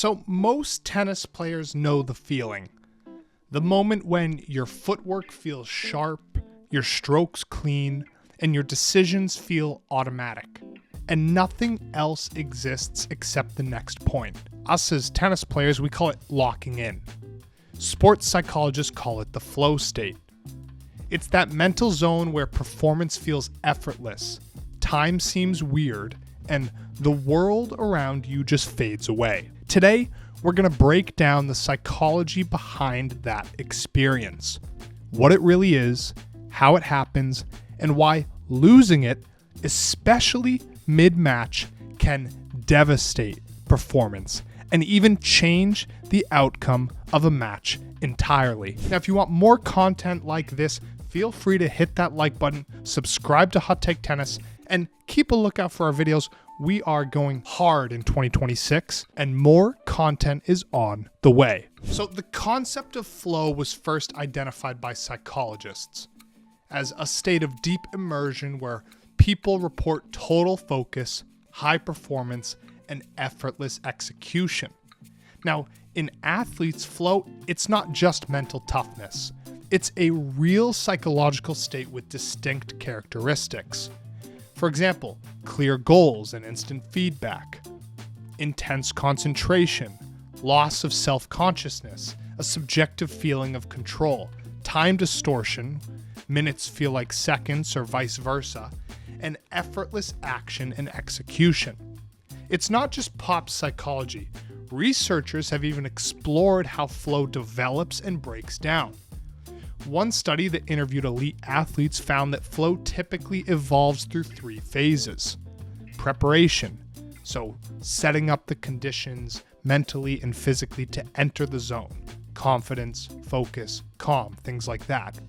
So most tennis players know the feeling. The moment when your footwork feels sharp, your strokes clean, and your decisions feel automatic. And nothing else exists except the next point. Us as tennis players, we call it locking in. Sports psychologists call it the flow state. It's that mental zone where performance feels effortless, time seems weird, and the world around you just fades away. Today, we're going to break down the psychology behind that experience, what it really is, how it happens, and why losing it, especially mid-match, can devastate performance and even change the outcome of a match entirely. Now, if you want more content like this, feel free to hit that like button, subscribe to Hot Take Tennis, and keep a lookout for our videos. We are going hard in 2026, and more content is on the way. So the concept of flow was first identified by psychologists as a state of deep immersion where people report total focus, high performance, and effortless execution. Now, in athletes, flow, it's not just mental toughness. It's a real psychological state with distinct characteristics. For example, clear goals and instant feedback, intense concentration, loss of self-consciousness, a subjective feeling of control, time distortion, minutes feel like seconds or vice versa, and effortless action and execution. It's not just pop psychology. Researchers have even explored how flow develops and breaks down. One study that interviewed elite athletes found that flow typically evolves through 3 phases. Preparation, so setting up the conditions mentally and physically to enter the zone. Confidence, focus, calm, things like that.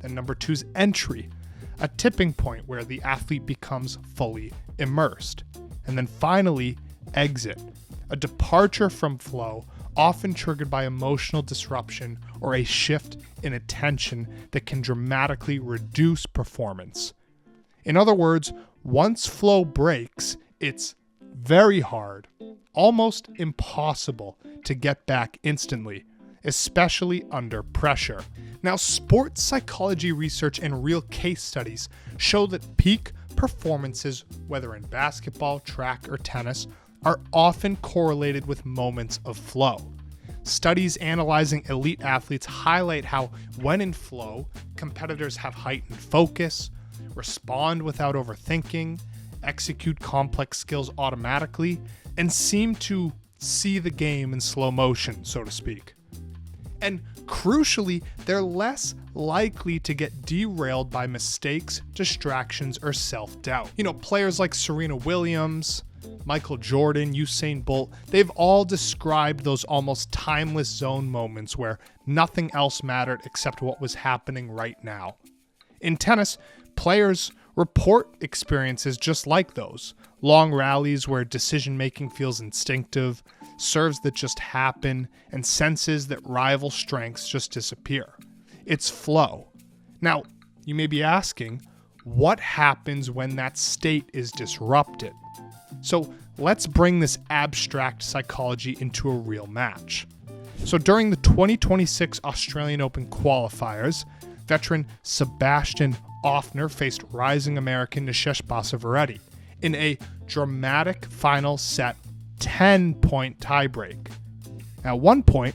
Then number 2 is entry, a tipping point where the athlete becomes fully immersed. And then finally, exit, a departure from flow, often triggered by emotional disruption or a shift in attention that can dramatically reduce performance. In other words, once flow breaks, it's very hard, almost impossible to get back instantly, especially under pressure. Now, sports psychology research and real case studies show that peak performances, whether in basketball, track, or tennis, are often correlated with moments of flow. Studies analyzing elite athletes highlight how, when in flow, competitors have heightened focus, respond without overthinking, execute complex skills automatically, and seem to see the game in slow motion, so to speak. And crucially, they're less likely to get derailed by mistakes, distractions, or self-doubt. Players like Serena Williams, Michael Jordan, Usain Bolt, they've all described those almost timeless zone moments where nothing else mattered except what was happening right now. In tennis, players report experiences just like those. Long rallies where decision-making feels instinctive, serves that just happen, and senses that rival strengths just disappear. It's flow. Now, you may be asking, what happens when that state is disrupted? So let's bring this abstract psychology into a real match. So during the 2026 Australian Open qualifiers, veteran Sebastian Offner faced rising American Nishesh Basavaredi in a dramatic final set 10-point tiebreak. At one point,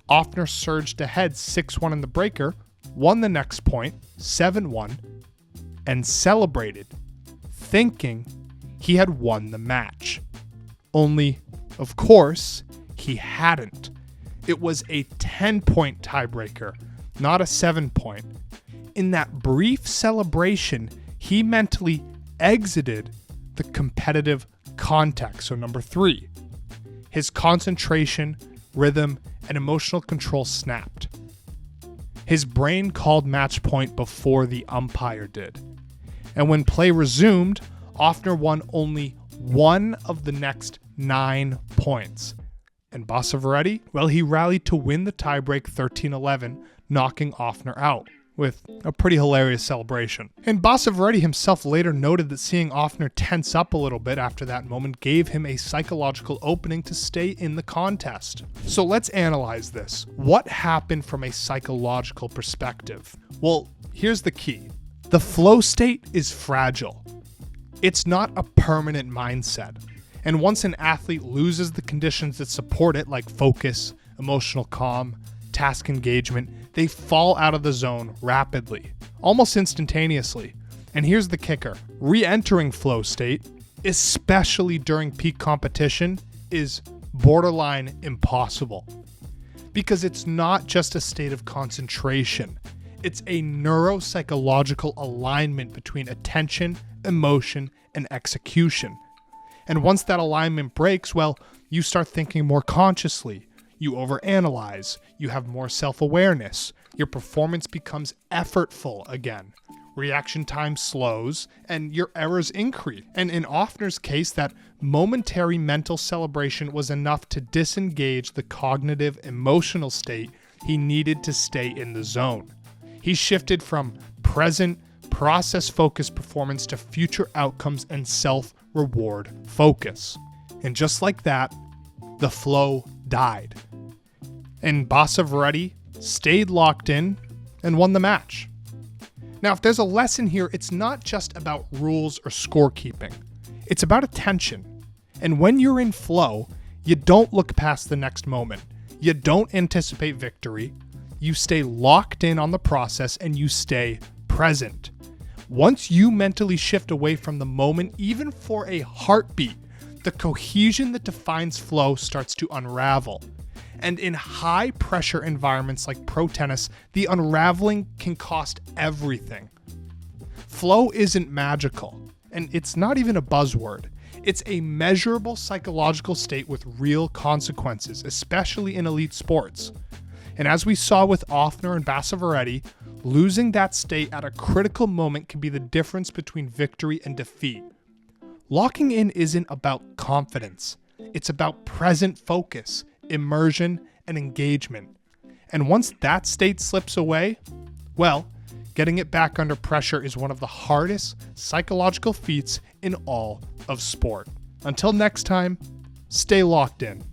Offner surged ahead 6-1 in the breaker, won the next point 7-1, and celebrated, thinking he had won the match. Only, of course, he hadn't. It was a 10-point tiebreaker, not a 7-point. In that brief celebration, he mentally exited the competitive context. So number 3, his concentration, rhythm, and emotional control snapped. His brain called match point before the umpire did. And when play resumed, Offner won only 1 of the next 9 points. And Basavaredi, well, he rallied to win the tiebreak 13-11, knocking Offner out. with a pretty hilarious celebration. And Basavaretti himself later noted that seeing Offner tense up a little bit after that moment gave him a psychological opening to stay in the contest. So let's analyze this. What happened from a psychological perspective? Well, here's the key. The flow state is fragile. It's not a permanent mindset. And once an athlete loses the conditions that support it, like focus, emotional calm, task engagement, they fall out of the zone rapidly, almost instantaneously. And here's the kicker. Re-entering flow state, especially during peak competition, is borderline impossible. Because it's not just a state of concentration. It's a neuropsychological alignment between attention, emotion, and execution. And once that alignment breaks, well, you start thinking more consciously. You overanalyze, you have more self-awareness, your performance becomes effortful again, reaction time slows, and your errors increase. And in Offner's case, that momentary mental celebration was enough to disengage the cognitive, emotional state he needed to stay in the zone. He shifted from present, process-focused performance to future outcomes and self-reward focus. And just like that, the flow died. And Basavaretti stayed locked in and won the match. Now, if there's a lesson here, it's not just about rules or scorekeeping. It's about attention. And when you're in flow, you don't look past the next moment. You don't anticipate victory. You stay locked in on the process and you stay present. Once you mentally shift away from the moment, even for a heartbeat, the cohesion that defines flow starts to unravel. And in high pressure environments like pro tennis, the unraveling can cost everything. Flow isn't magical, and it's not even a buzzword. It's a measurable psychological state with real consequences, especially in elite sports. And as we saw with Offner and Basavaretti, losing that state at a critical moment can be the difference between victory and defeat. Locking in isn't about confidence. It's about present focus, immersion, and engagement. And once that state slips away, well, getting it back under pressure is one of the hardest psychological feats in all of sport. Until next time, stay locked in.